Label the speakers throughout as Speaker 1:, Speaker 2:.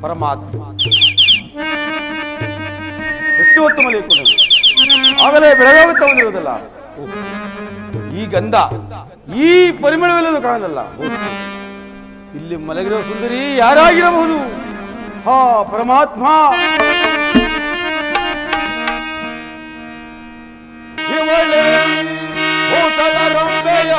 Speaker 1: ಪರಮಾತ್ಮ ಎಷ್ಟು ಹೊತ್ತು ಮಲಗಿಕೊಳ್ಳಲು ಆಗಲೇ ಬೆಳಗಾಗುತ್ತಾ ಬಂದಿರುವುದಲ್ಲ. ಈ ಗಂಧ ಈ ಪರಿಮಳವೆಲ್ಲದು ಕಾಣದಲ್ಲ. ಇಲ್ಲಿ ಮಲಗಿರುವ ಸುಂದರಿ ಯಾರಾಗಿರಬಹುದು? ಹಾ ಪರಮಾತ್ಮ, ಇವಳೇ ಭೂತಳ ರಂಬೆಯ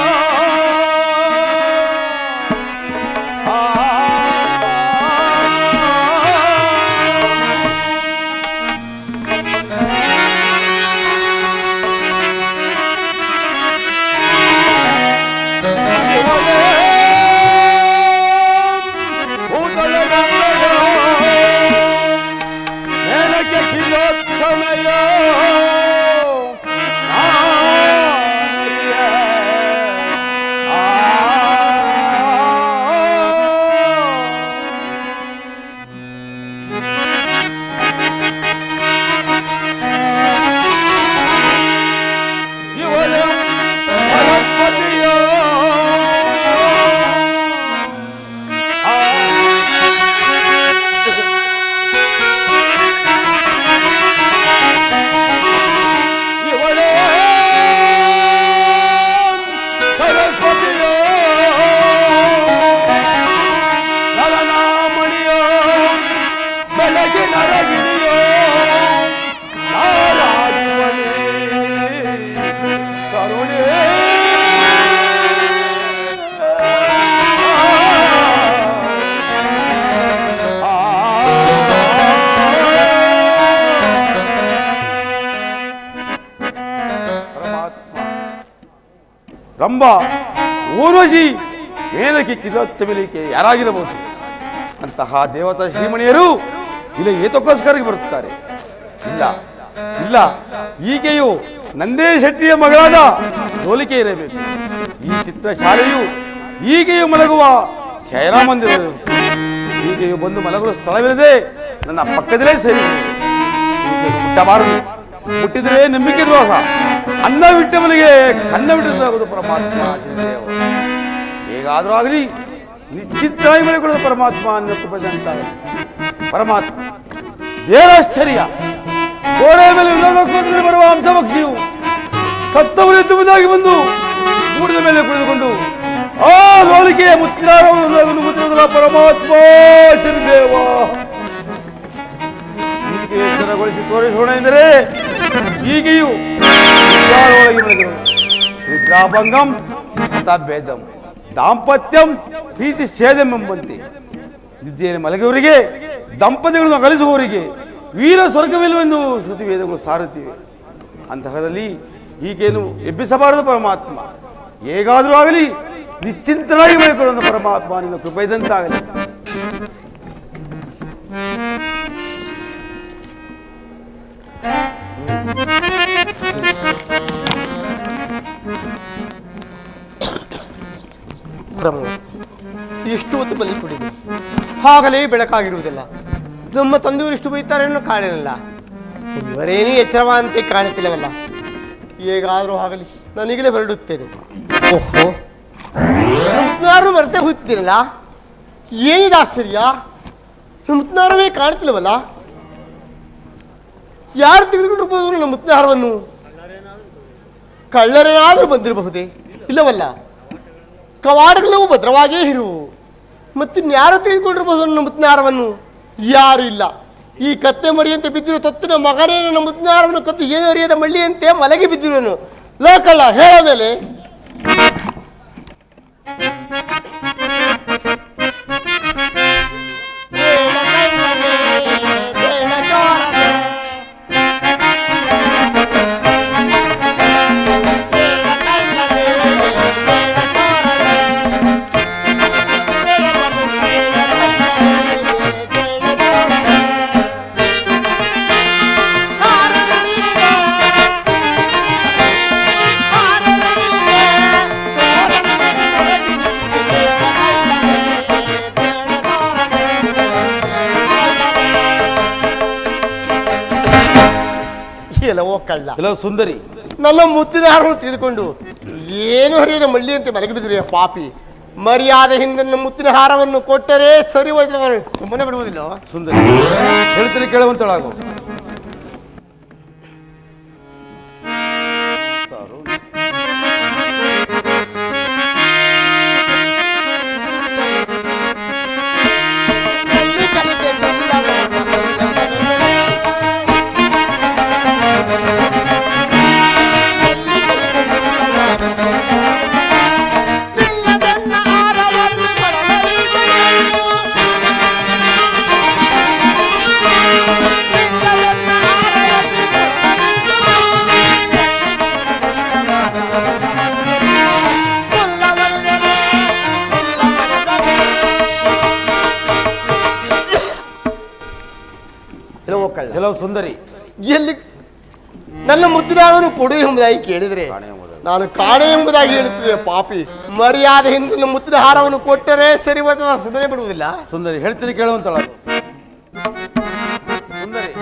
Speaker 1: ರಂಭ, ಊರ್ವಶಿ, ಮೇಲಕ್ಕೆ ಕಿದತ್ತಮಿಲಿಕೆ ಯಾರಾಗಿರಬಹುದು? ಅಂತಹ ದೇವತಾ ಶ್ರೀಮಣಿಯರು ಇಲ್ಲಿ ಏತಕ್ಕೋಸ್ಕರ ಬರುತ್ತಾರೆ? ಇಲ್ಲ ಇಲ್ಲ, ಈಕೆಯು ನಂದೇ ಶೆಟ್ಟಿಯ ಮಗಳಾದ ಹೋಲಿಕೆ ಇರಬೇಕು. ಈ ಚಿತ್ರಶಾಲೆಯು ಈಕೆಯು ಮಲಗುವ ಶಯನಮಂದಿರ. ಈಕೆಯು ಬಂದು ಮಲಗುವ ಸ್ಥಳವಿಲ್ಲದೆ ನನ್ನ ಪಕ್ಕದಲ್ಲೇ ಸೇರಿ ಮುಟ್ಟಬಾರದು. ಮುಟ್ಟಿದರೆ ನಂಬಿಕೆ ದ್ರೋಹ. ಅನ್ನ ಬಿಟ್ಟವನಿಗೆ ಕನ್ನ ಬಿಟ್ಟದಾಗುವುದು ಪರಮಾತ್ಮ. ಹೇಗಾದರೂ ಆಗಲಿ ನಿಶ್ಚಿತವಾಗಿ ಮಳೆಕೊಳ್ಳೋದು ಪರಮಾತ್ಮ ಅನ್ನೋ ಕೃಪದಂತಾಗಲಿ. ಪರಮಾತ್ಮ ದೇವರಾಶ್ಚರ್ಯ. ಗೋಡೆಯ ಮೇಲೆ ವಿಲೋಕದಲ್ಲಿ ಬರುವ ಹಂಸಪಕ್ಷಿಯು ಸತ್ತವರೆದ್ದು ಮುಂದಾಗಿ ಬಂದು ಮೂಡಿದ ಮೇಲೆ ಕುಳಿತುಕೊಂಡು ಆ ಹೋಲಿಕೆಯ ಮುತ್ತಿನ ಪರಮಾತ್ಮ ಚಿರದೇವ ಎಚ್ಚರಗೊಳಿಸಿ ತೋರಿಸೋಣ ಎಂದರೆ ಈಗೆಯೂ ನಿದ್ರಾಭಂಗಂ ತಭೇದಂ ದಾಂಪತ್ಯಂ ಪ್ರೀತಿ ಛೇದಂ ಎಂಬಂತೆ ನಿದ್ದೆಯಲ್ಲಿ ಮಲಗುವವರಿಗೆ, ದಂಪತಿಗಳನ್ನು ಅಗಲಿಸುವವರಿಗೆ ವೀರ ಸ್ವರ್ಗವಿಲ್ಲವೆಂದು ಶ್ರುತಿ ವೇದಗಳು ಸಾರುತ್ತಿವೆ. ಅಂತಹದಲ್ಲಿ ಈಗೇನು ಎಬ್ಬಿಸಬಾರದು ಪರಮಾತ್ಮ. ಹೇಗಾದರೂ ಆಗಲಿ ನಿಶ್ಚಿಂತನಾಗಿ ಮಲಗಿಕೊಳ್ಳುವ ಪರಮಾತ್ಮ ನಿನ್ನ ಕೃಪೆ ಇದ್ದಂತಾಗಲಿ.
Speaker 2: ಎಷ್ಟು ಹೊತ್ತು ಬಲಿ ಕುಡಿದು ಆಗಲೇ ಬೆಳಕಾಗಿರುವುದಿಲ್ಲ. ನಮ್ಮ ತಂದೆಯವರು ಎಷ್ಟು ಬೈತಾರೆ ಅನ್ನೋ ಕಾಣಲಿಲ್ಲ. ಇವರೇನೇ ಎಚ್ಚರವಂತೆ ಕಾಣುತ್ತಿಲ್ಲವಲ್ಲ. ಹೇಗಾದರೂ ಆಗಲಿ ನಾನೀಗಲೇ ಹೊರಡುತ್ತೇನೆ. ಓಹೋ, ಮುತ್ನಾರು ಮರೆತೆ ಹೋಗ್ತೀರಲ್ಲ, ಏನಿದೆ ಆಶ್ಚರ್ಯ? ಮುತ್ನಾರವೇ ಕಾಣ್ತಿಲ್ಲವಲ್ಲ. ಯಾರು ತೆಗೆದುಕೊಂಡಿರ್ಬೋದು ನಮ್ಮ ಮುತ್ನಾರವನ್ನು? ಕಳ್ಳರೇನಾದರೂ ಬಂದಿರಬಹುದೇ? ಇಲ್ಲವಲ್ಲ, ಕವಾಡಗಳೆಲ್ಲವೂ ಭದ್ರವಾಗಿಯೇ ಇರುವು. ಮತ್ತಿನ್ಯಾರು ತೆಗೆದುಕೊಂಡಿರ್ಬೋದು ನಮ್ಮ ಮುತ್ನಾರವನ್ನು? ಯಾರು ಇಲ್ಲ. ಈ ಕತ್ತೆ ಮರಿಯಂತೆ ಬಿದ್ದಿರೋ ತೊತ್ತಿನ ಮಗನೇ ನನ್ನ ಮುತ್ನಾರವನ್ನು ಕತ್ತು ಏನು ಅರಿಯದ ಮಳ್ಳಿಯಂತೆ ಮಲಗಿ ಬಿದ್ದಿರುವನು. ಲೋಕಳ್ಳ ಹೇಳ ಮೇಲೆ ಕಳ್ಳ
Speaker 1: ಸುಂದರಿ
Speaker 2: ನನ್ನ ಮುತ್ತಿನ ಹಾರನ್ನು ತೆಗೆದುಕೊಂಡು ಏನು ಹರಿಯದ ಮಳ್ಳಿಯಂತೆ ಮಲಗಿ ಬಿದ್ರು ಪಾಪಿ. ಮರ್ಯಾದೆಯಿಂದ ನನ್ನ ಮುತ್ತಿನ ಹಾರವನ್ನು ಕೊಟ್ಟರೆ ಸರಿ ಹೋಯ್ತು, ಸುಮ್ಮನೆ ಬಿಡುವುದಿಲ್ಲ.
Speaker 1: ಸುಂದರಿ ಹೇಳ್ತೀನಿ ಕೇಳುವಂತಳಾಗು. ಕೆಲವು ಸುಂದರಿ
Speaker 2: ಎಲ್ಲಿ ನನ್ನ ಮುದ್ದಿನಾದನು ಕೊಡು ಎಂಬುದಾಗಿ ಕೇಳಿದ್ರೆ ನಾನು ಕಾಣೆ ಎಂಬುದಾಗಿ ಹೇಳುತ್ತೇವೆ. ಪಾಪಿ ಮರ್ಯಾದೆಯಿಂದ ನನ್ನ ಮುತ್ತಿನ ಹಾರವನ್ನು ಕೊಟ್ಟರೆ ಸರಿ ಅಥವಾ ಸುಮ್ಮನೆ ಬಿಡುವುದಿಲ್ಲ.
Speaker 1: ಸುಂದರಿ ಹೇಳ್ತೀನಿ ಕೇಳುವಂತಳ. ಸುಂದರಿ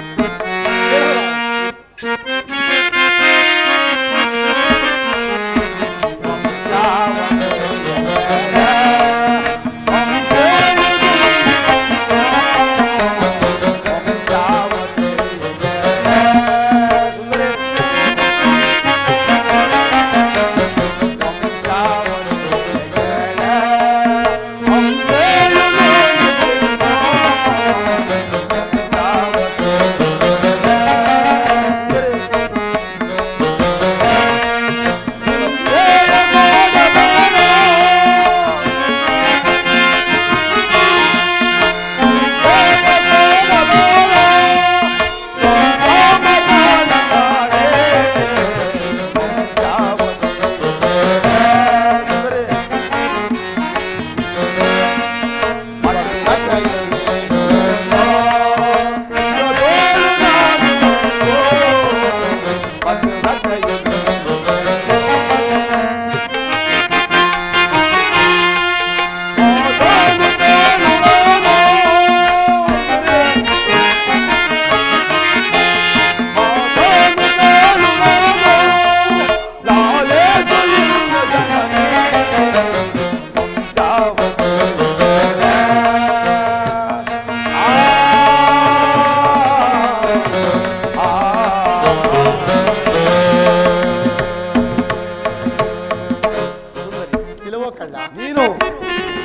Speaker 1: ನೀನು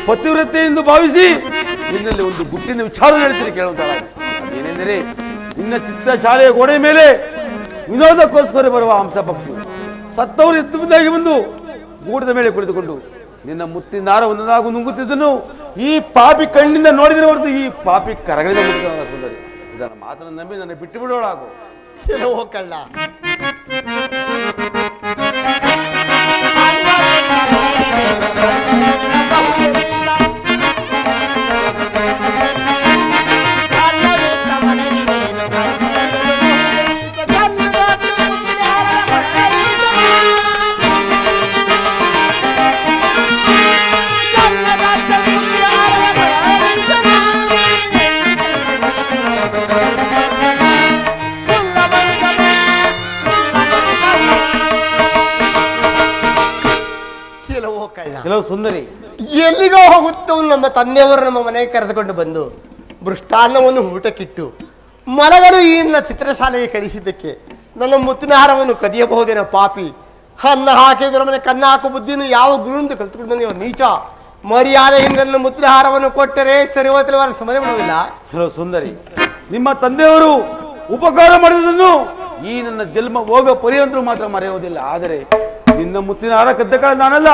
Speaker 1: ಪತಿವ್ರತೆ ಎಂದು ಭಾವಿಸಿ ನಿನ್ನಲ್ಲಿ ಒಂದು ಗುಟ್ಟಿನ ವಿಚಾರ ಹೇಳ್ತೀನಿ ಕೇಳುವಂತಾಳ. ಅದೇನೆಂದರೆ ನಿನ್ನ ಚಿತ್ತ ಶಾಲೆಯ ಗೋಡೆ ಮೇಲೆ ವಿನೋದಕ್ಕೋಸ್ಕರ ಬರುವ ಹಂಸ ಪಕ್ಷಿ ಸತ್ತವರು ಎತ್ತು ಮುಂದಾಗಿ ಬಂದು ಗೂಡದ ಮೇಲೆ ಕುಳಿತುಕೊಂಡು ನಿನ್ನ ಮುತ್ತಿನಾರ ಒಂದೊಂದಾಗೂ ನುಂಗುತ್ತಿದ್ದನು ಈ ಪಾಪಿ ಕಣ್ಣಿಂದ ನೋಡಿದರೆ ಹೊರತು ಈ ಪಾಪಿ ಕರಗಳಿಂದ ಮುಟ್ಟಿದ ಸುಂದರಿ. ಇದನ್ನ ಮಾತನ್ನು ನಂಬಿ ನನ್ನ ಬಿಟ್ಟು ಬಿಡೋಳಾಗು.
Speaker 2: ಕೆಲವು ಕಳ್ಳ
Speaker 1: ಕೆಲವು ಸುಂದರಿ
Speaker 2: ಎಲ್ಲಿಗೋ ಹೋಗುತ್ತವು ನಮ್ಮ ತಂದೆಯವರು ನಮ್ಮ ಮನೆಗೆ ಕರೆದುಕೊಂಡು ಬಂದು ಮೃಷ್ಟಾನ್ನವನ್ನು ಊಟಕ್ಕಿಟ್ಟು ಮಲಗಲು ಈ ನನ್ನ ಚಿತ್ರಶಾಲೆಗೆ ಕಳಿಸಿದ್ದಕ್ಕೆ ನನ್ನ ಮುತ್ತಿನ ಹಾರವನ್ನು ಕದಿಯಬಹುದೇನೋ ಪಾಪಿ. ಅನ್ನ ಹಾಕಿದ್ರ ಮನೆ ಕನ್ನ ಹಾಕೋ ಬುದ್ಧಿಯನ್ನು ಯಾವ ಗುರುವಿಂದ ಕಲ್ತ್ಕೊಂಡು ಬಂದಿವ ನೀಚ. ಮರ್ಯಾದೆಯಿಂದ ನನ್ನ ಮುತ್ತಿನ ಹಾರವನ್ನು ಕೊಟ್ಟರೆ ಸರಿ ಹೋಗ್ತಿಲ್ಲ, ಸಮಯ ಬಿಡುವುದಿಲ್ಲ.
Speaker 1: ಕೆಲವು ಸುಂದರಿ ನಿಮ್ಮ ತಂದೆಯವರು ಉಪಕಾರ ಮಾಡಿದುದನ್ನು ಈ ನನ್ನ ಜನ್ಮ ಹೋಗ ಪರ್ಯಂತರೂ ಮಾತ್ರ ಮರೆಯುವುದಿಲ್ಲ. ಆದರೆ ನಿನ್ನ ಮುತ್ತಿನ ಹಾರ ಕದ್ದ ಕಾಲ ನಾನಲ್ಲ,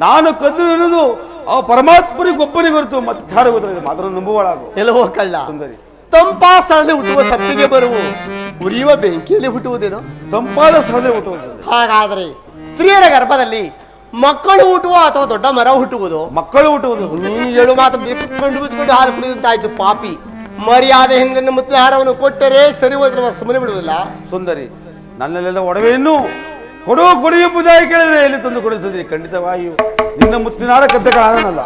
Speaker 1: ನಾನು ಕದ್ದು ಎನ್ನುವುದು ಆ ಪರಮಾತ್ಮನಿಗೆ ಒಬ್ಬನಿಗೆ ಹೊರತು ಮತ್ತಾರ ಗೊತ್ತಿಲ್ಲ. ಮಾತ್ರ ನಂಬುವಳಾಗು.
Speaker 2: ಎಲ್ಲವೋ ಕಳ್ಳ
Speaker 1: ಸುಂದರಿ
Speaker 2: ತಂಪಾ ಸ್ಥಳದಲ್ಲಿ ಹುಟ್ಟುವ ಸಪ್ಪಿಗೆ ಬರುವು ಉರಿಯುವ ಬೆಂಕಿಯಲ್ಲಿ ಹುಟ್ಟುವುದೇನೋ?
Speaker 1: ತಂಪಾದ ಸ್ಥಳದಲ್ಲಿ ಹುಟ್ಟುವುದು.
Speaker 2: ಹಾಗಾದ್ರೆ ಸ್ತ್ರೀಯರ ಗರ್ಭದಲ್ಲಿ ಮಕ್ಕಳು ಹುಟ್ಟುವ ಅಥವಾ ದೊಡ್ಡ ಮರ ಹುಟ್ಟುವುದು?
Speaker 1: ಮಕ್ಕಳು ಹುಟ್ಟುವುದು.
Speaker 2: ನೀನು ಹೇಳು ಮಾತು ಬೇಕೊಂಡು ಬಿಚ್ಕೊಂಡು ಹಾಲು ಕುಡಿದಂತಾಯ್ತು ಪಾಪಿ. ಮರ್ಯಾದೆಯಿಂದ ಮುತ್ತಿನ ಹಾರವನ್ನು ಕೊಟ್ಟರೆ ಸರಿ ಹೋದ್ರೆ ಸುಮ್ಮನೆ ಬಿಡುವುದಿಲ್ಲ.
Speaker 1: ಸುಂದರಿ ನನ್ನಲ್ಲೆಲ್ಲ ಒಡವೆಯನ್ನು ಕೊಡು ಎಂಬುದಾಗಿ ಕೇಳಿದ್ರೆ ಎಲ್ಲಿ ತಂದು ಕೊಡಿಸುತ್ತದೆ? ಖಂಡಿತವಾಗಿಯೂ ನಿನ್ನ ಮುತ್ತಿನ ಹಾರ ಕದ್ದ ಕಾರಣನಲ್ಲ.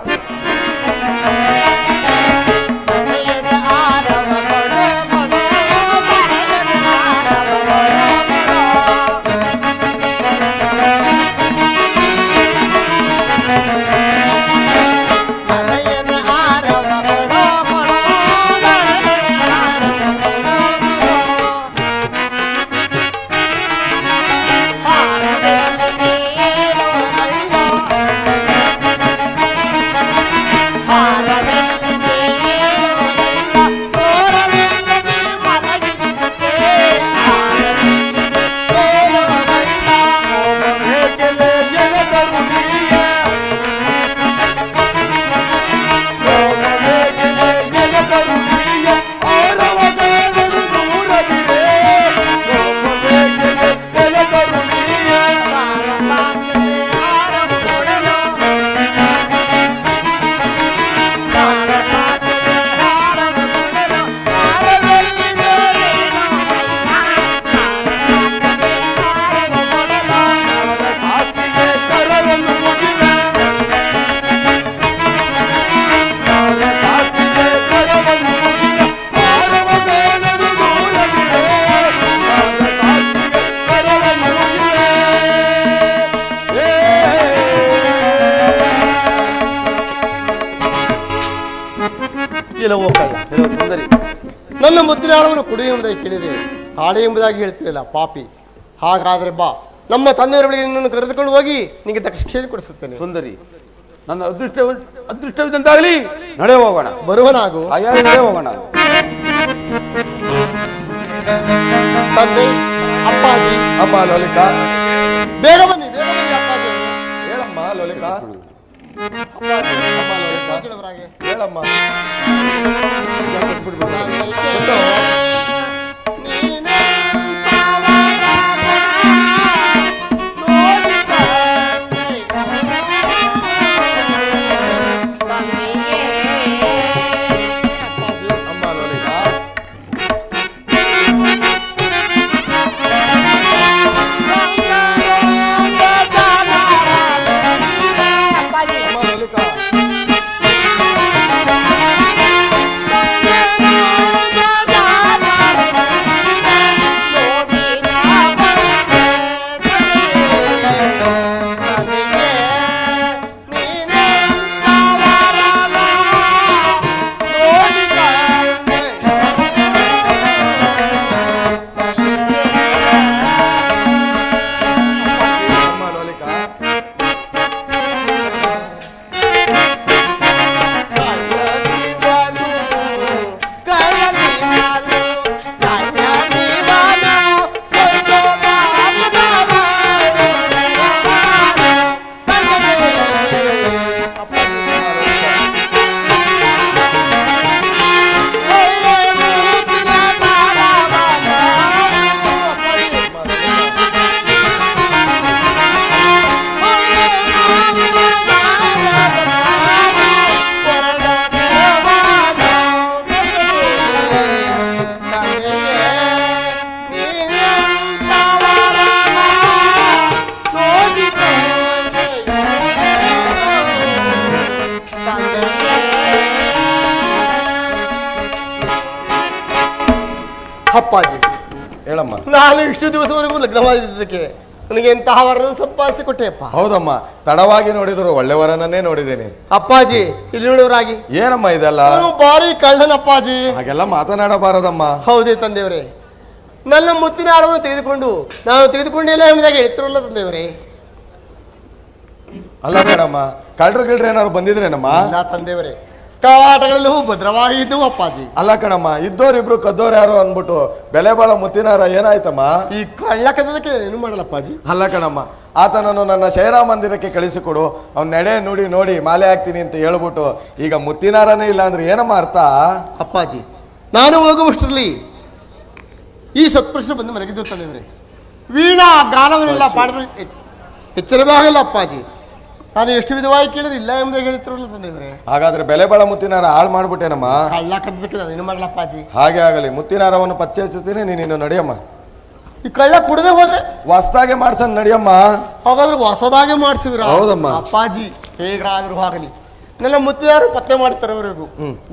Speaker 2: ಇಲ್ಲವೋ ಕಳ್ಳ,
Speaker 1: ಹೇಳುವ ಸುಂದರಿ.
Speaker 2: ನನ್ನ ಮುತ್ತಿನ ಹಾರವನ್ನು ಕೊಡು ಎಂಬುದಾಗಿ ಕೇಳಿದರೆ ಕಾಡೆ ಎಂಬುದಾಗಿ ಹೇಳ್ತಿರಲ್ಲ ಪಾಪಿ. ಹಾಗಾದ್ರೆ ಬಾ, ನಮ್ಮ ತಂದೆಯವರ ಬಳಿಗೆ ನಿನ್ನನ್ನು ಕರೆದುಕೊಂಡು ಹೋಗಿ ನಿನಗೆ ತಕ್ಕ ಶಿಕ್ಷೆಯನ್ನು ಕೊಡಿಸುತ್ತೇನೆ.
Speaker 1: ಸುಂದರಿ, ನನ್ನ ಅದೃಷ್ಟವಿದ್ದಂತಾಗಲಿ. ನಡೆ ಹೋಗೋಣ.
Speaker 2: ಬರುವನಾಗು.
Speaker 1: ಹಾಗೆ ನಡೆ ಹೋಗೋಣ.
Speaker 2: ತಂದೆ, ಅಪ್ಪಾಜಿ.
Speaker 3: ಅಮ್ಮ ಲೋಲಿಕಾ,
Speaker 2: ಬೇಗ ಬನ್ನಿ, ಬೇಗ ಬನ್ನಿ ಅಪ್ಪಾಜಿ.
Speaker 3: ಹೇಳಮ್ಮ ಲೋಲಿಕಾ.
Speaker 2: ಅಪ್ಪಾಜಿ,
Speaker 3: ಅಮ್ಮ ಲೋಲಿಕಾ,
Speaker 2: ಕೇಳವರಾಗೆ.
Speaker 3: ಹೇಳಮ್ಮ.
Speaker 2: ಅಪ್ಪಾಜಿ,
Speaker 3: ಹೇಳಮ್ಮ.
Speaker 2: ನಾನು ಇಷ್ಟು ದಿವಸವರೆಗೂ ಲಗ್ನವಾಗಿದ್ದಕ್ಕೆ ನನಗೆ ಎಂತಹ ವರನ ಸಂಪಾದಿಸಿ ಕೊಟ್ಟೆಯಪ್ಪ.
Speaker 3: ಹೌದಮ್ಮ, ತಡವಾಗಿ ನೋಡಿದ್ರು ಒಳ್ಳೆವರನ್ನೇ ನೋಡಿದ್ದೇನೆ.
Speaker 2: ಅಪ್ಪಾಜಿ, ಇಲ್ಲಿ ನೋಡುವರಾಗಿ.
Speaker 3: ಏನಮ್ಮ ಇದೆಲ್ಲ?
Speaker 2: ಬಾರಿ ಕಳ್ಳನಪ್ಪಾಜಿ.
Speaker 3: ಹಾಗೆಲ್ಲ ಮಾತನಾಡಬಾರದಮ್ಮ.
Speaker 2: ಹೌದೇ ತಂದೆಯವರೇ, ನನ್ನ ಮುತ್ತಿನ ಹಾರವನ್ನು ತೆಗೆದುಕೊಂಡು ನಾನು ತೆಗೆದುಕೊಂಡಿಲ್ಲ ಎಂಬುದಾಗಿ ಹೇಳ್ತಿರಲ್ಲ ತಂದೆಯವರೇ.
Speaker 3: ಅಲ್ಲ ಮೇಡಮ್ಮ, ಕಳ್ರು ಗಿಳ್ರು ಏನಾದ್ರು ಬಂದಿದ್ರೇನಮ್ಮ?
Speaker 2: ಇಲ್ಲ ತಂದೆಯವರೇ, ಕವಾಟಗಳೆಲ್ಲವೂ ಭದ್ರವಾಗಿದ್ದವು ಅಪ್ಪಾಜಿ.
Speaker 3: ಅಲ್ಲ ಕಣಮ್ಮ, ಇದ್ದೋರಿಬ್ರು ಕದ್ದೋರು ಯಾರು ಅಂದ್ಬಿಟ್ಟು ಬೆಲೆ ಬಾಳ ಮುತ್ತಿನಾರ ಏನಾಯ್ತಮ್ಮ?
Speaker 2: ಈ ಕಳ್ಳ ಕದ್ದದಕ್ಕೆ ಏನು ಮಾಡಲ್ಲ ಅಪ್ಪಾಜಿ.
Speaker 3: ಅಲ್ಲ ಕಣಮ್ಮ, ಆತನನ್ನು ನನ್ನ ಶಯನ ಮಂದಿರಕ್ಕೆ ಕಳಿಸಿಕೊಡು, ಅವ್ನ ನಡೆ ನುಡಿ ನೋಡಿ ಮಾಲೆ ಹಾಕ್ತೀನಿ ಅಂತ ಹೇಳ್ಬಿಟ್ಟು ಈಗ ಮುತ್ತಿನಾರನೇ ಇಲ್ಲ ಅಂದ್ರೆ ಏನಮ್ಮ ಅರ್ಥ?
Speaker 2: ಅಪ್ಪಾಜಿ, ನಾನು ಹೋಗುವಷ್ಟರಲ್ಲಿ ಈ ಸತ್ಪುರುಷ ಬಂದು ಮಲಗಿದ್ದು ತಂದೆಯವರೇ. ವೀಣಾ ಗಾನವನ್ನೆಲ್ಲ ಪಾಡಿದ್ರು ಎಚ್ಚರವಾಗಲ್ಲ ಅಪ್ಪಾಜಿ. ನಾನು ಎಷ್ಟು ವಿಧವಾಗಿ ಕೇಳಿದ್ರೆ ಇಲ್ಲ ಎಂಬುದಾಗಿ ಹೇಳ್ತಿರಲ್ಲ ತಂದೆಯವರೇ.
Speaker 3: ಹಾಗಾದ್ರೆ ಬೆಲೆ ಬಾಳ ಮುತ್ತಿನಾರ ಹಾಳು ಮಾಡ್ಬಿಟ್ಟೇನಮ್ಮ?
Speaker 2: ಕಳ್ಳ ಕದ್ದದಕ್ಕೆ ನಾನು ಏನು ಮಾಡಲ್ಲ ಅಪ್ಪಾಜಿ.
Speaker 3: ಹಾಗೆ ಆಗಲಿ, ಮುತ್ತಿನಾರವನ್ನು ಪಚ್ಚೆಚ್ಚುತ್ತೀನಿ, ನೀನು ನಡಿಯಮ್ಮ.
Speaker 2: ಈ ಕಳ್ಳ ಕುಡದೆ ಹೋದ್ರೆ
Speaker 3: ಹೊಸ್ದಾಗೆ ಮಾಡ್ಸನ್ ನಡಿಯಮ್ಮ.
Speaker 2: ಹಾಗಾದ್ರೆ ಹೊಸದಾಗೆ ಮಾಡ್ಸಿವ್ರ?
Speaker 3: ಹೌದಮ್ಮ.
Speaker 2: ಅಪ್ಪಾಜಿ, ಹೇಗಾದ್ರೂ ಆಗಲಿ ನನ್ನ ಮುತ್ತಿನಾರು ಪತ್ತೆ ಮಾಡ್ತಾರವರೆಗೂ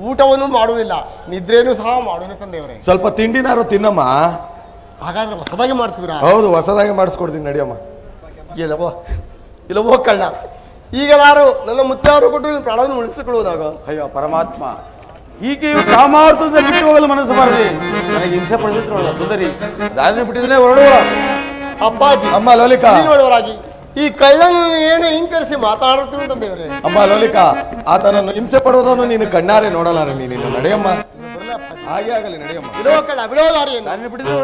Speaker 2: ಊಟವನ್ನು ಮಾಡುವುದಿಲ್ಲ, ನಿದ್ರೇನು ಸಹ ಮಾಡುವುದಿಲ್ಲ ತಂದೆಯವರೇ.
Speaker 3: ಸ್ವಲ್ಪ ತಿಂಡಿನಾರು ತಿನ್ನಮ್ಮ.
Speaker 2: ಹಾಗಾದ್ರೆ ಹೊಸದಾಗಿ ಮಾಡಿಸ್ಬಿರ?
Speaker 3: ಹೌದು, ಹೊಸದಾಗಿ ಮಾಡಿಸ್ಕೊಡ್ತೀನಿ ನಡಿಯಮ್ಮ.
Speaker 2: ಇಲ್ಲವೋ ಇಲ್ಲವೋ ಕಳ್ಳ, ಈಗಲಾರು ನನ್ನ ಮುತ್ತಾರು ಕೊಟ್ಟು ಪ್ರಾಣವನ್ನು ಉಳಿಸಿಕೊಳ್ಳುವುದಾಗ?
Speaker 1: ಅಯ್ಯೋ ಪರಮಾತ್ಮ, ಈಕೆಯು ಕಾಮಾರ್ಥದ ಬಿಟ್ಟು ಹೋಗಲು ಮನಸ್ಸು ಬಾರದೆ ನನಗೆ ಹಿಂಸೆ ಪಡಿಸುತ್ತಿರೋಲ್ಲ. ಸುಂದರಿ, ದಾರಿ ಬಿಟ್ಟಿದ್ರೆ ಹೊರಡುವ.
Speaker 2: ಅಪ್ಪಾಜಿ,
Speaker 3: ಅಮ್ಮ ಲೋಲಿಕಾ,
Speaker 2: ನೋಡುವರಾಗಿ ಈ ಕಳ್ಳನನ್ನು ಏನು ಹಿಂಕರಿಸಿ ಮಾತಾಡುತ್ತೀವಿ ತಂದೆಯವರೇ.
Speaker 3: ಅಮ್ಮ ಲೋಲಿಕಾ, ಆತನನ್ನು ಹಿಂಸೆ ಪಡುವುದನ್ನು ನೀನು ಕಣ್ಣಾರೆ ನೋಡಲಾರೆ, ನೀನು ನಡೆಯಮ್ಮ. ಹಾಗೆ ಆಗಲಿ, ನಡೆಯಮ್ಮ.
Speaker 2: ಬಿಡುವ ಕಳ್ಳ, ಬಿಡೋದಾರಿಯನ್ನು
Speaker 1: ದಾರಿ ಬಿಟ್ಟಿದ್ರೆ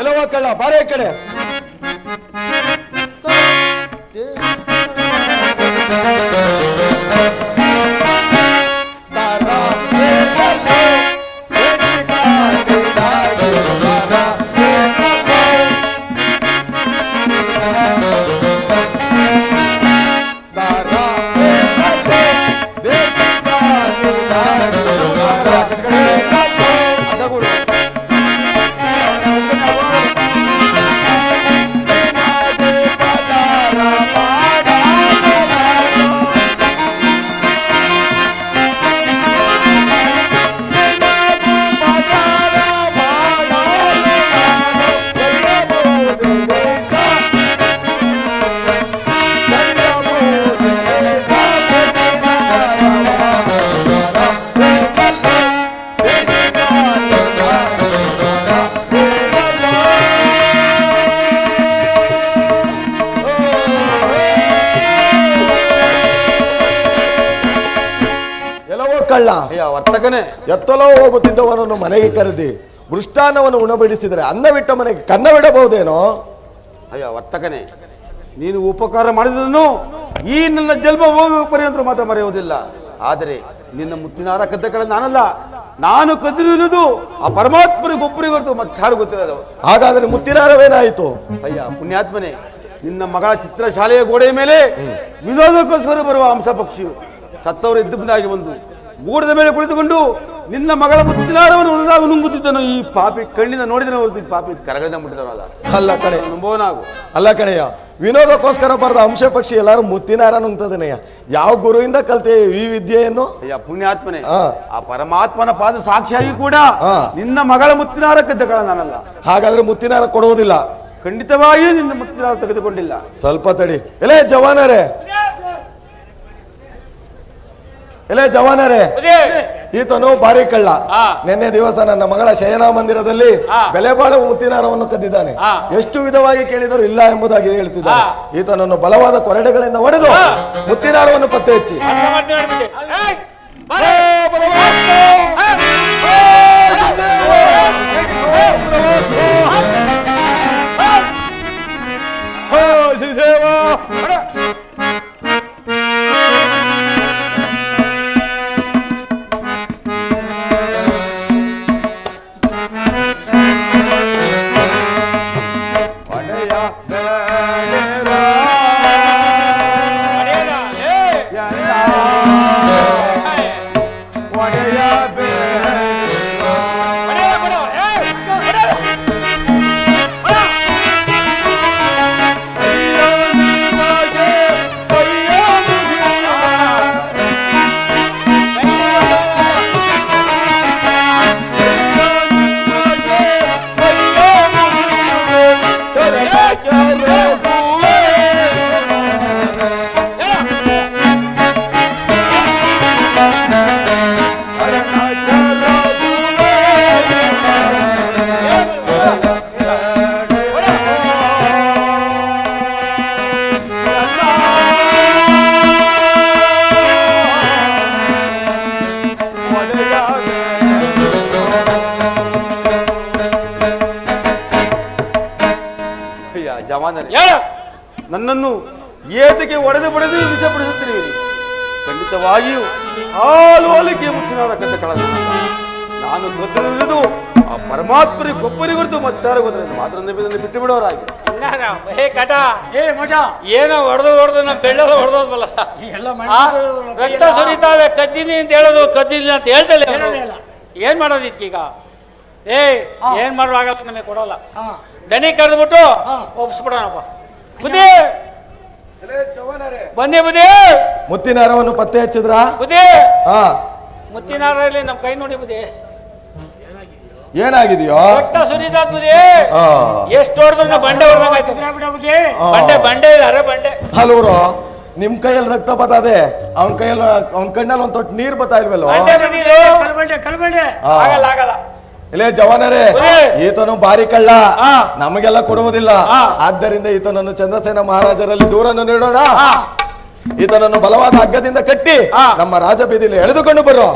Speaker 3: ಎಲ್ಲವೋ ಕಳ್ಳ, ಬಾರೇ ಕಡೆ. ಕಳ್ಳ
Speaker 1: ಅಯ್ಯ ವರ್ತಕನೇ,
Speaker 3: ಎತ್ತಲೋ ಹೋಗುತ್ತಿದ್ದವನನ್ನು ಮನೆಗೆ ಕರೆದಿ ಮೃಷ್ಟಾನ್ನವನ್ನು ಉಣಬಡಿಸಿದರೆ ಅನ್ನವಿಟ್ಟ ಮನೆಗೆ ಕನ್ನವಿಡಬಹುದೇನೋ?
Speaker 1: ಅಯ್ಯ ವರ್ತಕನೇ, ನೀನು ಉಪಕಾರ ಮಾಡಿದನು ಈ ನನ್ನ ಜನ್ಮ ಹೋಗುವ ಪರ್ಯಂತ ಮಾತ್ರ ಮರೆಯುವುದಿಲ್ಲ. ಆದರೆ ನಿನ್ನ ಮುತ್ತಿನಾರ ಕದ್ದಗಳ ನಾನಲ್ಲ, ನಾನು ಕದ್ದಿರುವುದು ಆ ಪರಮಾತ್ಮನಿಗೆ ಒಬ್ಬರಿಗೆ ಹೊರತು ಮತ್ತಾರು ಗೊತ್ತಿಲ್ಲ.
Speaker 3: ಹಾಗಾದ್ರೆ ಮುತ್ತಿನಾರವೇನಾಯಿತು?
Speaker 1: ಅಯ್ಯ ಪುಣ್ಯಾತ್ಮನೇ, ನಿನ್ನ ಮಗಳ ಚಿತ್ರಶಾಲೆಯ ಗೋಡೆಯ ಮೇಲೆ ವಿನೋದಕ್ಕೋಸ್ಕರ ಬರುವ ಹಂಸ ಪಕ್ಷಿಯು ಸತ್ತವರು ಎದ್ದುಬಂದಾಗಿ ಬಂದು ಗೂಡದ ಮೇಲೆ ಕುಳಿತುಕೊಂಡು ನಿನ್ನ ಮಗಳ ಮುತ್ತಿನಾರವನ್ನು ಉಣದಾಗ ನುಂಗುತ್ತಿದ್ದನು. ಈ ಪಾಪಿ ಕಣ್ಣಿನ ನೋಡಿದನ ಹೊರತು ಪಾಪಿ ಕರಗಳಿಂದ ಮುಟ್ಟಿದವನಲ್ಲ.
Speaker 3: ಅಲ್ಲ ಕಣೆ,
Speaker 1: ನಂಬೋನಾಗು.
Speaker 3: ಅಲ್ಲ ಕಣಯ್ಯ, ವಿನೋದಕ್ಕೋಸ್ಕರ ಬರೆದ ಅಂಶ ಪಕ್ಷಿ ಎಲ್ಲಾರು ಮುತ್ತಿನಾರ ನುಂಗ್ತದನಯ್ಯ. ಯಾವ ಗುರುವಿಂದ ಕಲ್ತೆ ಈ ವಿದ್ಯೆಯನ್ನು?
Speaker 1: ಅಯ್ಯ ಪುಣ್ಯಾತ್ಮನೆ,
Speaker 3: ಹಾ.
Speaker 1: ಆ ಪರಮಾತ್ಮನ ಪಾದ ಸಾಕ್ಷಿಯಾಗಿ ಕೂಡ
Speaker 3: ಹಾ.
Speaker 1: ನಿನ್ನ ಮಗಳ ಮುತ್ತಿನಾರ ಕದ್ದಗಳ ನಾನಲ್ಲ.
Speaker 3: ಹಾಗಾದ್ರೆ ಮುತ್ತಿನಾರ ಕೊಡುವುದಿಲ್ಲ?
Speaker 1: ಖಂಡಿತವಾಗಿಯೂ ನಿನ್ನ ಮುತ್ತಿನಾರ ತೆಗೆದುಕೊಂಡಿಲ್ಲ.
Speaker 3: ಸ್ವಲ್ಪ ತಡಿ. ಎಲೆ ಜವಾನರೇ, ಈತನು ಭಾರಿ ಕಳ್ಳ. ನಿನ್ನೆ ದಿವಸ ನನ್ನ ಮಗಳ ಶಯನ ಮಂದಿರದಲ್ಲಿ ಬೆಲೆ ಬಾಳುವ ಮುತ್ತಿನಾರವನ್ನು ಕದ್ದಿದ್ದಾನೆ. ಎಷ್ಟು ವಿಧವಾಗಿ ಕೇಳಿದರೂ ಇಲ್ಲ ಎಂಬುದಾಗಿ ಹೇಳ್ತಿದ್ದಾನೆ. ಈತನನ್ನು ಬಲವಾದ ಕೊರಡೆಗಳಿಂದ ಹೊಡೆದು ಮುತ್ತಿನಾರವನ್ನು ಪತ್ತೆ ಹಚ್ಚಿ.
Speaker 1: ನನ್ನನ್ನು ಏತಕ್ಕೆ ಒಡೆದು ಬಡೆದು ವಿಷಪಡಿಸುತ್ತೀರಿ? ಖಂಡಿತವಾಗಿಯೂ ಆ ಲೋಲಿಕೆ ಮುತ್ತಿನಾರ ಕದ್ದ ಕಳ ನಾನು ಕದ್ದಿರುವುದು ಆ ಪರಮಾತ್ಮರಿಗೆ ಒಬ್ಬರಿಗೆ ಹೊರತು ಮತ್ತಾರು ಗೊತ್ತಿಲ್ಲ. ಮಾತ್ರ ನಂಬಿದಲ್ಲಿ ಬಿಟ್ಟು ಬಿಡೋರಾಗಿ
Speaker 4: ಏನೋ ಹೊಡೆದು ನಾ ಬೆಳ್ಳದ ಹೊಡೆದೋದ್ವಲ್ಲ, ರಕ್ತ ಸುರಿತಾವೆ. ಕದ್ದಿನಿ ಅಂತ ಹೇಳೋದು, ಕದ್ದಿಲ್ಲ ಅಂತ ಹೇಳ್ತಲ್ಲ. ಏನ್ ಮಾಡೋದು ಇದಕ್ಕೀಗ? ಏನ್ ಮಾಡುವಾಗಲ್ಲ, ನಮಗೆ ಕೊಡೋಲ್ಲ. ದನಿ ಕರೆದ್ಬಿಟ್ಟು ಒಪ್ಸ್ಬಿಡೋಣಪ್ಪ. ಬುದ್ಧಿ ಬನ್ನಿ, ಬುದ್ಧಿ.
Speaker 3: ಮುತ್ತಿನಾರವನ್ನು ಪತ್ತೆ ಹಚ್ಚಿದ್ರ?
Speaker 4: ಬುದ್ಧಿ, ಮುತ್ತಿನಾರಲ್ಲಿ ನಮ್ ಕೈ ನೋಡಿ ಬುದ್ಧಿ.
Speaker 3: ಏನಾಗಿದೆಯೋ?
Speaker 4: ರಕ್ತ ಸುರಿದಾದ್ ಬುದ್ಧಿ. ಎಷ್ಟು ಹೊಡೆದ್ರು ಬಂಡೆ ಹೊಡೆದಂಗಾಯ್ತು. ಬಂಡೆ ಇದಾರೆ, ಬಂಡೆ.
Speaker 3: ಹಲವರು ನಿಮ್ ಕೈಯಲ್ಲಿ ರಕ್ತ ಬತ್ತದೆ, ಅವನ ಕೈಯಲ್ಲಿ, ಅವನ ಕಣ್ಣಲ್ಲಿ ಒಂದ್ ತೊಟ್ಟು ನೀರ್ ಬತ್ತಾ ಇಲ್ವಲ್ವ?
Speaker 4: ಆಗಲ್ಲ ಆಗಲ್ಲ.
Speaker 3: ಇಲ್ಲೇ ಜವಾನರೇ, ಈತನು ಭಾರಿ ಕಳ್ಳ, ನಮಗೆಲ್ಲ ಕೊಡುವುದಿಲ್ಲ. ಆದ್ದರಿಂದ ಈತನನ್ನು ಚಂದ್ರಸೇನ ಮಹಾರಾಜರಲ್ಲಿ ದೂರನ್ನು ನೀಡೋಣ. ಈತನನ್ನು ಬಲವಾದ ಹಗ್ಗದಿಂದ ಕಟ್ಟಿ ನಮ್ಮ ರಾಜ ಬೀದಿಲಿ ಎಳೆದುಕೊಂಡು ಬರೋ.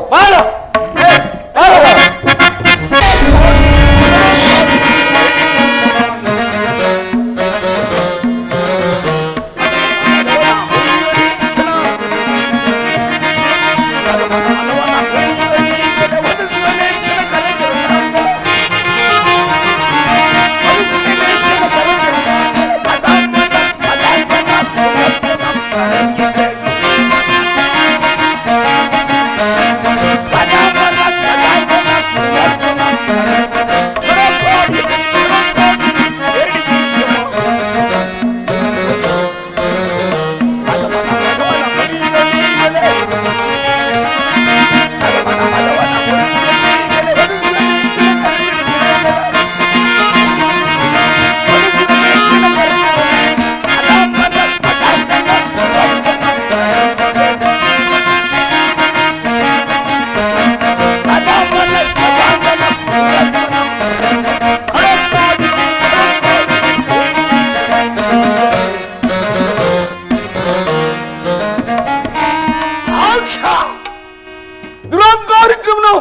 Speaker 1: ದುರಾಂಕಾರಿಕ್ರಮನು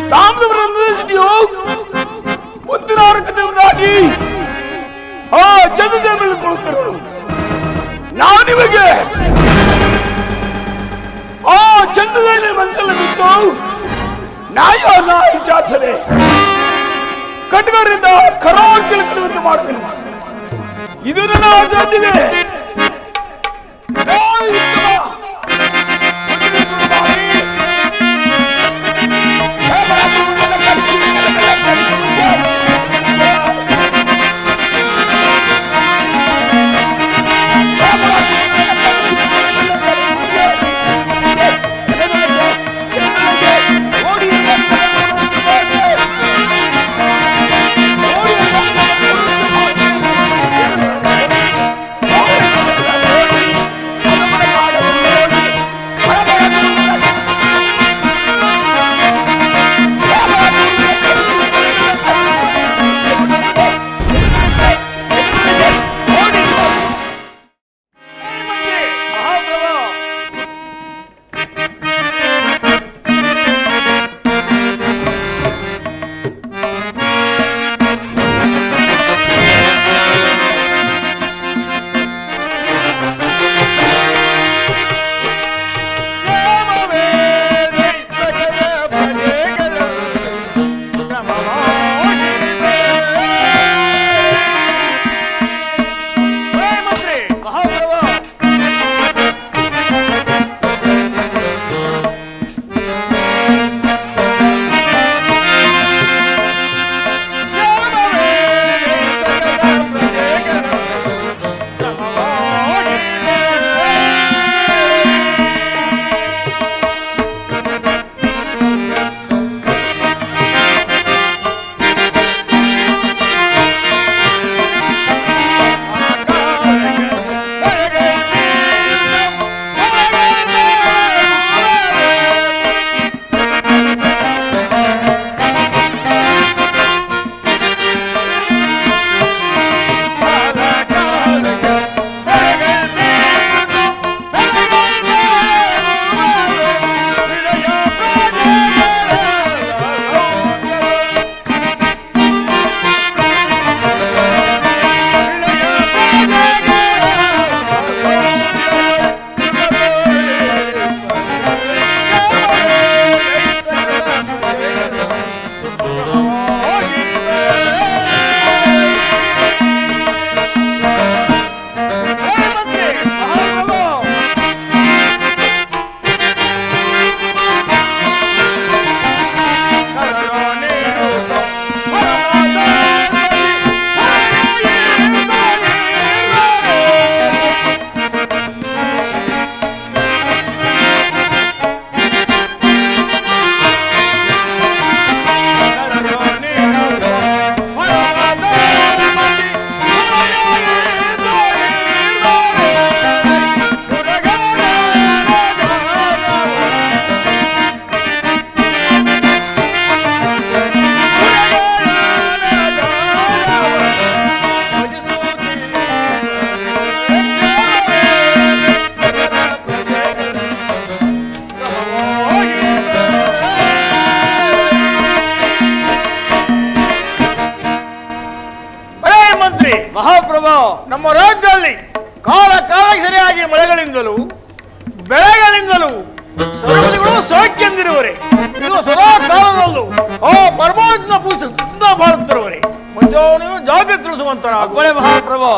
Speaker 1: ತಾಮ್ರವೃಂದದಲ್ಲಿಯೋ ಮುತ್ತಿನ ಅರಕದಿಂದಾಗಿ ಆ ಜನತೆ ಬೆಳೆದುಕೊಳ್ಳುತ್ತಿರುವುದು ನಾನಿಮಗೆ ಆ ಚಂದ್ರದಲ್ಲಿ ಮನಸ್ಸಲ್ಲಿ ಬಿಟ್ಟು ನ್ಯಾಯ ಚಾಚನೆ ಕಟ್ಗರಿಂದ ಕರಾಚಲಕೃತ ಮಾಡಬೇಕು. ಇದು ನನ್ನ ಆಚಾರ್ಯವೇ.
Speaker 5: ನಮ್ಮ ರಾಜ್ಯದಲ್ಲಿ ಕಾಲ ಕಾಲಕ್ಕೆ ಸರಿಯಾಗಿ ಮಳೆಗಳಿಂದಲೂ ಬೆಳೆಗಳಿಂದಲೂ ಸರಪಳಿಗಳು ಸೋಕ್ಕೆಂದಿರುವರೆ ಇದು ಸದಾ ಕಾಲದಲ್ಲೂ ಆ ಪರಮಾತ್ಮ ಪೂಜಿಸಿದ ಬಾಳುತ್ತಿರುವರೆ ಮುಂಜಾನೆಯೂ ಜಾಗ್ರತೆ ತಿಳಿಸುವಂತರ
Speaker 2: ಮಹಾಪ್ರಭು.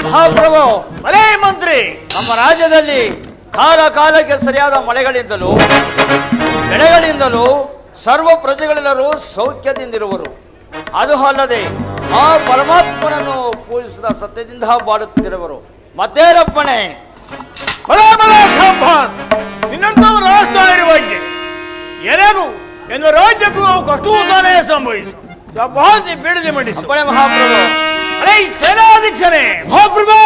Speaker 6: ಮಹಾಪ್ರಭು,
Speaker 5: ಭಲೇ ಮಂತ್ರಿ.
Speaker 6: ನಮ್ಮ ರಾಜ್ಯದಲ್ಲಿ ಕಾಲ ಕಾಲಕ್ಕೆ ಸರಿಯಾದ ಮಳೆಗಳಿಂದಲೂ ಬೆಳೆಗಳಿಂದಲೂ ಸರ್ವ ಪ್ರಜೆಗಳೆಲ್ಲರೂ ಸೌಖ್ಯದಿಂದಿರುವರು. ಅದು ಅಲ್ಲದೆ ಆ ಪರಮಾತ್ಮನನ್ನು ಪೂಜಿಸಿದ ಸತ್ಯದಿಂದ ಬಾಳುತ್ತಿರುವರು. ಮತ್ತೇನಪ್ಪಣೆ?
Speaker 5: ಭಲೇ ಭಲೇ ಸಂಭಾನ್. ನಿನ್ನಂತವರು ರಾಷ್ಟ್ರ ಇರುವಂಗೆ ಎನೆಗೂ ಎಂದು ರಾಜ್ಯಕ್ಕೂ ಕಷ್ಟವೂ ತಾನೇ ಸಂಭವಿಸು. ಸಭಾಂತಿ ಬಿಡದಿ ಮಂಡಿಸು.
Speaker 6: ಅಪ್ಪಣೆ ಮಹಾಪ್ರಭು.
Speaker 5: ಅಲೈ ಸೇನಾಧೀಕ್ಷನೇ.
Speaker 2: ಮಹಾಪ್ರಭು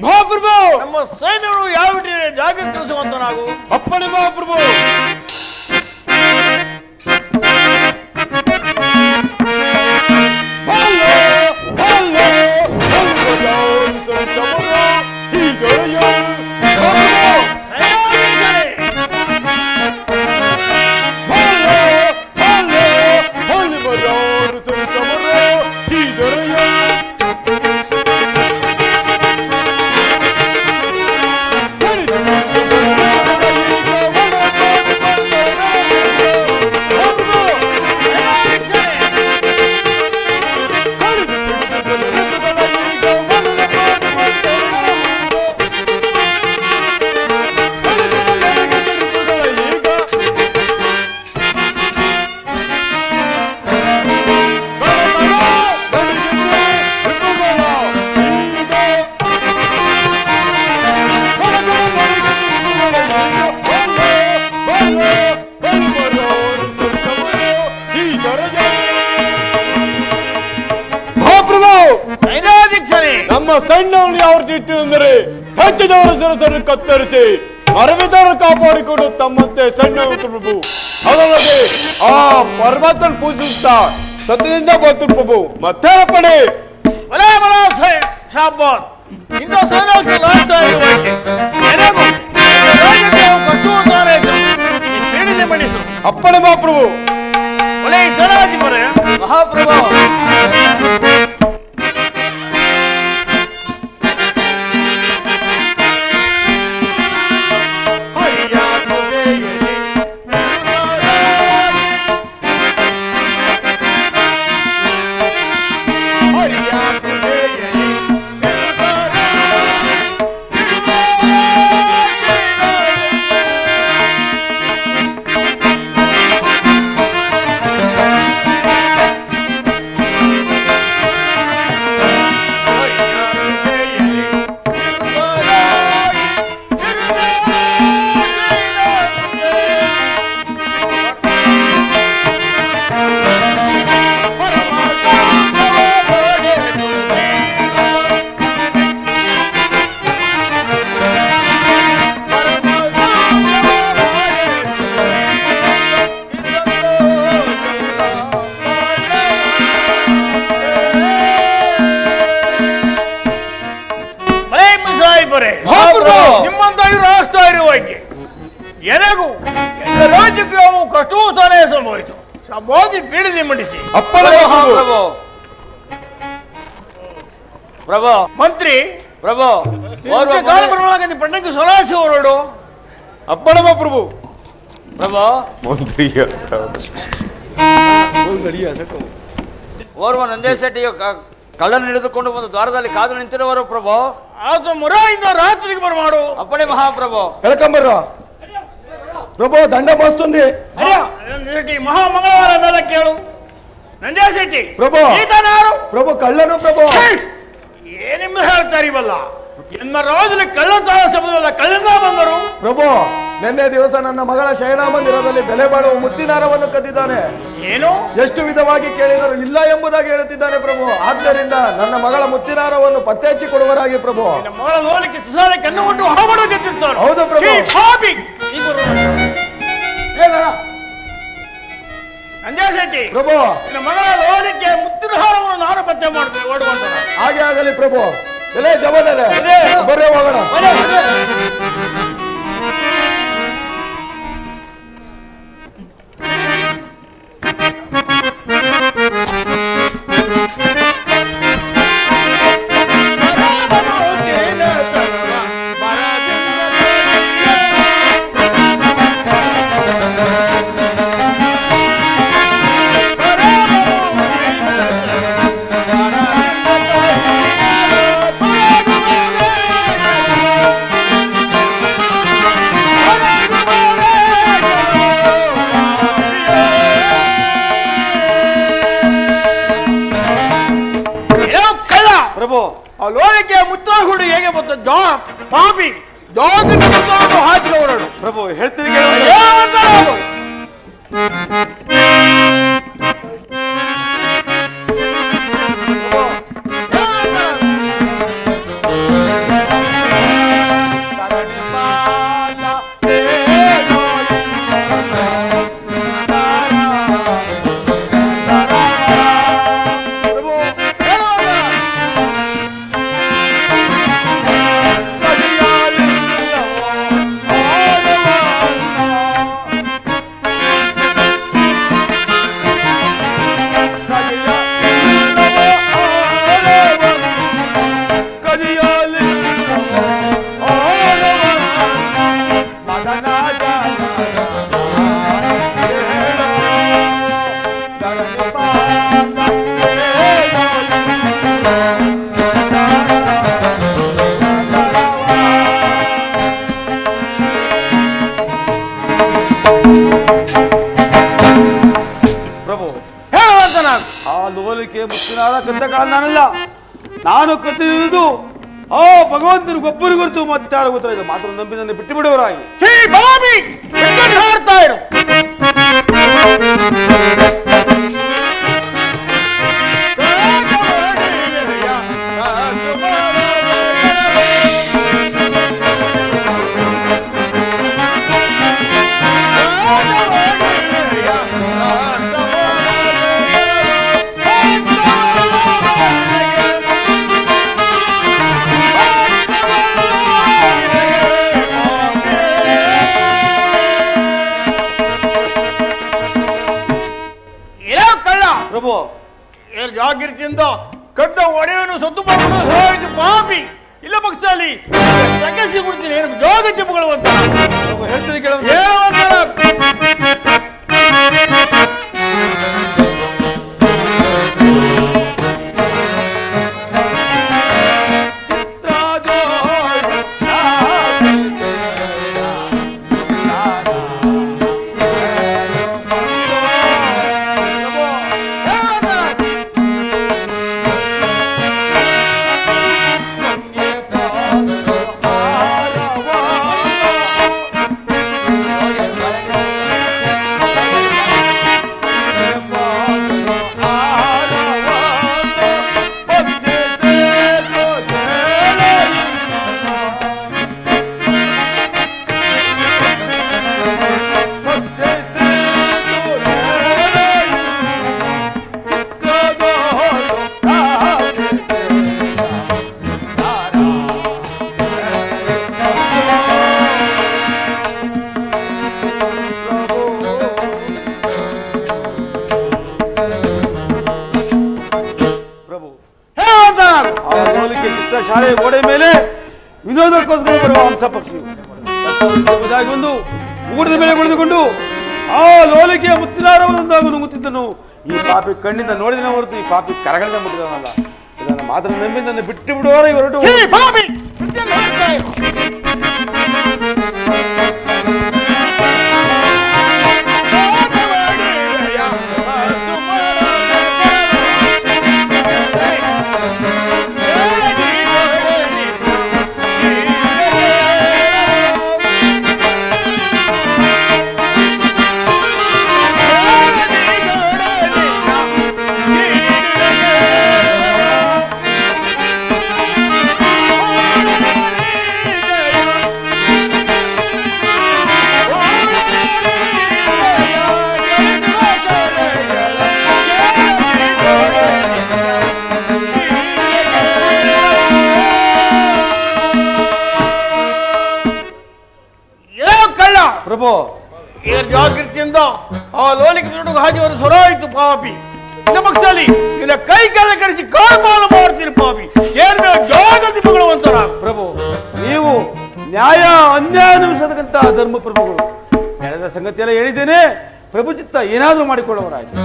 Speaker 2: ಮಹಾಪ್ರಭು
Speaker 5: ನಮ್ಮ ಸೈನ್ಯಗಳು ಯಾವ ಜಾಗಕ್ಕೆ ತಿಳಿಸುವಂತನಾಗು.
Speaker 2: ಅಪ್ಪಣೆ ಮಹಾಪ್ರಭು. ನಮ್ಮ ಸೈನ್ಯವನ್ನು ಯಾವ ರೀತಿ ಅಂದರೆ ಹೆಚ್ಚಿದವರ ಶಿರಸನ್ನು ಕತ್ತರಿಸಿ ಅರವಿದವರು ಕಾಪಾಡಿಕೊಂಡು ತಮ್ಮಂತೆ ಸೈನ್ಯ ಪ್ರಭು. ಅದಲ್ಲದೆ ಆ ಪರಮಾತ್ಮನ ಪೂಜಿಸುತ್ತಾ ಸತ್ಯದಿಂದ ಬಂತು ಪ್ರಭು. ಮತ್ತೇನ ಪಡೆ?
Speaker 5: ಭಲೇ ಭಲೇ ಶಾಬಾದ್. ಇಂಥ ಸೈನ್ಯಕ್ಕೆ ರಾಷ್ಟ್ರ ಇರುವಂಗೆ ಎನೆಗೂ ರಾಜ್ಯಕ್ಕೆ ಕಷ್ಟವೂ ತಾನೇ ಸಂಭವಿಸು. ಬಿಡದಿ ಮಂಡಿಸು.
Speaker 2: ಅಪ್ಪಣೆ ಮಹಾಪ್ರಭು.
Speaker 5: ಭಲೇ ಸೇನಾಧಿಪರೇ.
Speaker 6: ಮಹಾಪ್ರಭು,
Speaker 5: ನಿಮ್ಮಂತ ರಾಷ್ಟ್ರ ಇರುವಂಗೆ ಎನೆಗೂ ರಾಜ್ಯಕ್ಕೆ ಅವು ಕಷ್ಟವೂ ತಾನೇ ಸಂಭವಿತು. ಸಭಾಂತಿ ಬಿಡದಿ ಮಂಡಿಸಿ.
Speaker 2: ಅಪ್ಪಣೆ ಮಹಾಪ್ರಭು.
Speaker 6: ಪ್ರಭು,
Speaker 5: ಮಂತ್ರಿ
Speaker 6: ಪ್ರಭು,
Speaker 5: ಕಾಲಪರವಾಗಿ ಪಟ್ಟಣಕ್ಕೆ ಸೊಲಾಸಿ ಹೊರಡು.
Speaker 2: ಅಪ್ಪಣೆ ಮಹಾಪ್ರಭು.
Speaker 6: ಪ್ರಭು ಓರ್ವ ನಂದೇಶ್ ಶೆಟ್ಟಿಯು ಕಳ್ಳನ್ನು ಹಿಡಿದುಕೊಂಡು ಬಂದು ದ್ವಾರದಲ್ಲಿ ಕಾದು ನಿಂತಿರುವರು ಪ್ರಭು.
Speaker 5: ಅದು ಮುರಾಯಿಂದ ರಾತ್ರಿಗೆ ಬರಮಾಡು.
Speaker 6: ಅಪ್ಪಣೆ ಮಹಾಪ್ರಭು.
Speaker 3: ಹೇಳ್ಕೊಂಬರ್ರ ಪ್ರಭು, ದಂಡ ಮಸ್ತುಂದಿ
Speaker 5: ಶೆಟ್ಟಿ ಮಹಾಮಂಗಳವಾರ ಮೇಲೆ ಕೇಳು. ನಂಜಯ ಶೆಟ್ಟಿ
Speaker 3: ಪ್ರಭು.
Speaker 5: ಈತನಾರು
Speaker 3: ಪ್ರಭು ಕಳ್ಳನು ಪ್ರಭು.
Speaker 5: ಏನಿಮ್ಮ ಹೇಳ್ತಾರಿವಲ್ಲ, ಎನ್ನ ರಾಜಲ್ಲಿ ಕಳ್ಳತನ ಶಬ್ದವಲ್ಲ, ಕಳ್ಳಿಂದ ಬಂದರು.
Speaker 3: ಪ್ರಭು, ನಿನ್ನೆ ದಿವಸ ನನ್ನ ಮಗಳ ಶಯನ ಮಂದಿರದಲ್ಲಿ ಬೆಲೆ ಬಾಳುವ ಮುತ್ತಿನಾರವನ್ನು ಕದ್ದಿದ್ದಾನೆ.
Speaker 5: ಏನು?
Speaker 3: ಎಷ್ಟು ವಿಧವಾಗಿ ಕೇಳಿದರು ಇಲ್ಲ ಎಂಬುದಾಗಿ ಹೇಳುತ್ತಿದ್ದಾನೆ ಪ್ರಭು. ಆದ್ದರಿಂದ ನನ್ನ ಮಗಳ ಮುತ್ತಿನಾರವನ್ನು ಪತ್ತೆ ಹಚ್ಚಿ ಕೊಡುವರಾಗಿ ಪ್ರಭು.
Speaker 5: ನಿನ್ನ ಮಗಳ ನೋಲಿಕ್ಕೆ ಸುಸಾಲೆ ಕಣ್ಣು ಕೊಟ್ಟು ಹೊರಬಡೋದಿರ್ತಾನೆ.
Speaker 3: ಹೌದು ಪ್ರಭು.
Speaker 5: ನಂಜಯ ಶೆಟ್ಟಿ
Speaker 3: ಪ್ರಭು,
Speaker 5: ನಿನ್ನ ಮಗಳ ನೋಲಿಕ್ಕೆ ಮುತ್ತಿನ ಹಾರವನ್ನು ನಾನು ಪತ್ತೆ ಮಾಡ್ತೇನೆ. ಓಡುವಂತ
Speaker 3: ಹಾಗೆ ಆಗಲಿ ಪ್ರಭು. ಎಲೆ ಜವನರೇ, ಬರೇ ಹೋಗೋಣ.
Speaker 1: ಪ್ರಭು,
Speaker 5: ಆ ಲೋಳಿಕೆ ಮುತ್ತಾಗುಡು ಹೇಗೆ ಬಂತ ಪಾಪಿ ಜಾಗೃತಿ ಮುತ್ತವನ್ನು ಹಾಚಿಗೆ ಹೊರಡು.
Speaker 1: ಪ್ರಭು ಹೇಳ್ತೀನಿ ಮುತ್ತಿನಾರ ಕದ್ದ ಕಾಲ ನಾನಲ್ಲ. ನಾನು ಕದ್ದಿರುವುದು ಆ ಭಗವಂತನಿಗೊಬ್ಬರು ಗುರುತು ಮತ್ತಾರ ಗೊತ್ತರ. ಇದು ಮಾತ್ರ ನಂಬಿ ನನ್ನ ಬಿಟ್ಟು ಬಿಡುವರಾಗಿ
Speaker 5: ಹಾಡ್ತಾ ಇರು.
Speaker 1: ಪ್ರಭು,
Speaker 5: ಜಾಗೃತಿಯಿಂದ ಕದ್ದ ಒಡೆಯನ್ನು ಸತ್ತು ಮಾಡುವುದು ಪಾಪಿ. ಇಲ್ಲ ಪಕ್ಷದಲ್ಲಿ ತಗ್ಗಿಸಿ ಬಿಡ್ತೀನಿ. ಏನು ಜಾಗೃತಿ ಮಗಳುವಂತ
Speaker 1: ಹೇಳ್ತೀನಿ ಕೇಳ. ಶಾಲೆಯ ಗೋಡೆ ಮೇಲೆ ವಿನೋದಕ್ಕೋಸ್ಕರ ಬರುವ ಹಂಸ ಪಕ್ಷಿ ಒಂದು ಉಗುಡದ ಮೇಲೆ ಕುಳಿತುಕೊಂಡು ಆ ಲೋಲಿಕೆಯ ಮುತ್ತಿನಾರವನೊಂದಾಗ ನುಂಗುತ್ತಿದ್ದನು. ಈ ಪಾಪಿ ಕಣ್ಣಿಂದ ನೋಡಿದ ಹೊರತು ಈ ಪಾಪಿ ಕರಗಳಿಂದ ಮುಟ್ಟಿದವನಲ್ಲ. ಇದನ್ನು ಮಾತ್ರ ನಂಬಿ ನನ್ನ ಬಿಟ್ಟು ಬಿಡುವವರ ಹೊರಟು ಪ್ರಭು.
Speaker 5: ಜಾಗೃತಿಯಿಂದ ಆ ಲೋಲಿಕೆ ದುಡುಗು ಹಾಕಿವರು ಸೊರಾಯಿತು ಪಾಪಿ. ನಮಗ್ಸಲಿ ಇವನ ಕೈ ಕೆಲ ಕಡಿಸಿ ಕಾಲ್ಪಾಲು ಮಾಡ್ತೀನಿ ಪಾಪಿ. ಏನ್ ಜಾಗೃತಿ ಮಗಳುವಂತರ
Speaker 1: ಪ್ರಭು, ನೀವು ನ್ಯಾಯ ಅನ್ಯಾಯ ಅನುಸರಿಸತಕ್ಕಂತ ಧರ್ಮ ಪ್ರಭುಗಳು. ನಡೆದ ಸಂಗತಿಯೆಲ್ಲ ಹೇಳಿದ್ದೇನೆ. ಪ್ರಭು ಚಿತ್ತ ಏನಾದರೂ ಮಾಡಿಕೊಳ್ಳುವರಾಯ್ತು.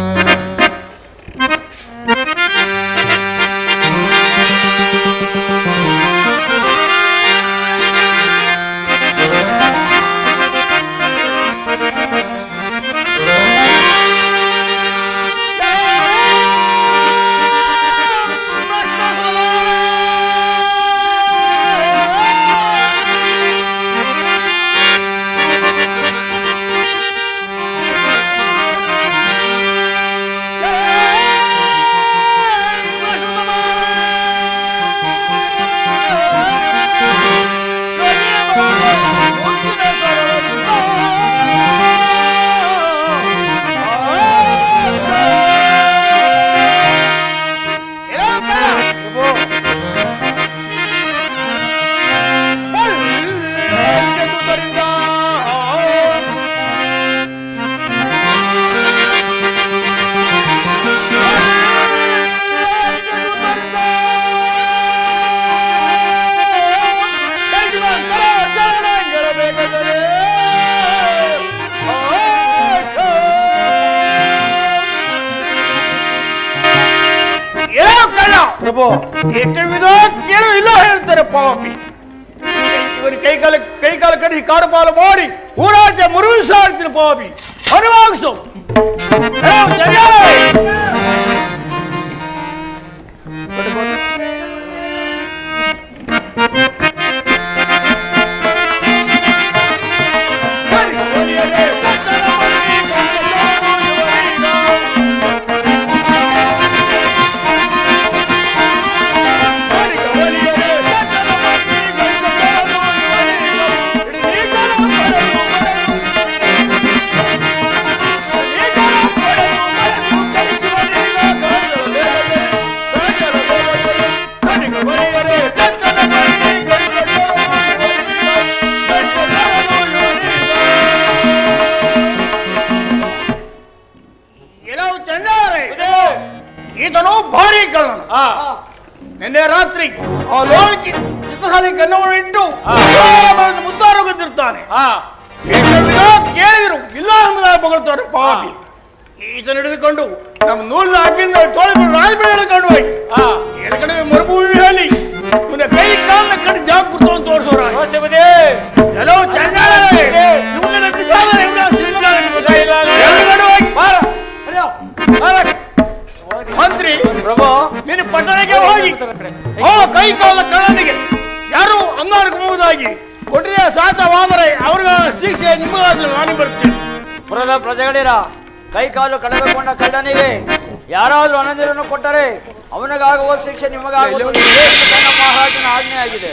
Speaker 1: ಪ್ರಭು,
Speaker 5: ಕೇಳು ಇಲ್ಲ ಹೇಳ್ತಾರೆ ಪಾಪಿ. ಇವನು ಕೈಕಾಲ ಕಡಿಸಿ ಕಾಡುಪಾಲು ಮಾಡಿ ಊರಾಚೆ ಮುರುಗಿಸಾಡ್ತೀನಿ ಪಾಪಿ. ಅನುಭವಿಸು ಈತನು ಭಾರಿ ಕಳ್ಳನು. ನಿನ್ನೆ ರಾತ್ರಿ ಆ ಲೋಲ್ಕಿ ಚಿತ್ರಸಾಲೆ ಕನ್ನವನ್ನು ಇಟ್ಟು ಮುದ್ದಾರು ಗೊತ್ತಿರ್ತಾನೆ. ಕೇಳಿದ್ರು ಇಲ್ಲ ಎಂಬುದಾಗಿ ಬಗಳ್ತಾರೆ ಪಾಪಿ. ಈತನ ಹಿಡಿದುಕೊಂಡು ನಮ್ಮ ನೂಲಿನ ಅಗ್ಗಿಂದ ತೋಳಿಬಿಟ್ಟು ರಾಜಬೇಡ ಎಳ್ಕೊಂಡು ಹೋಗಿ ಎಳ್ಕಡೆ ಮರುಭೂಮಿ ಹೇಳಿ ಇವನ ಕೈ ಕಾಲ ಕಡೆ ಜಾಗ ಕುರ್ತು ಅಂತ ತೋರಿಸೋರ ಎಲ್ಲೋ ಚಂದಾಳ ಮಂತ್ರಿ
Speaker 6: ಪ್ರಭು,
Speaker 5: ನೀನು ಪಟ್ಟಣಕ್ಕೆ ಹೋಗಿ ಕೈ ಕಾಲ ಕಳ್ಳನಿಗೆ ಯಾರು ಅಂಗಾರಬಹುದಾಗಿ ಕೊಟ್ಟಿದೆ ಸಾಹಸವಾದರೆ ಅವ್ರಿಗ ಶಿಕ್ಷೆ ನಿಮಗಾದ್ರೂ ನಾನು ಬರ್ತೀನಿ.
Speaker 6: ಪುರದ ಪ್ರಜೆಗಳಿರ ಕೈ ಕಾಲು ಕಳೆದುಕೊಂಡ ಕಳ್ಳನಿಗೆ ಯಾರಾದ್ರೂ ಅನಂಜರನ್ನು ಕೊಟ್ಟರೆ ಅವನಿಗಾಗುವ ಶಿಕ್ಷೆ ನಿಮಗಾಗುವುದು. ಮಹಾರಾಜನ ಆಜ್ಞೆ ಆಗಿದೆ.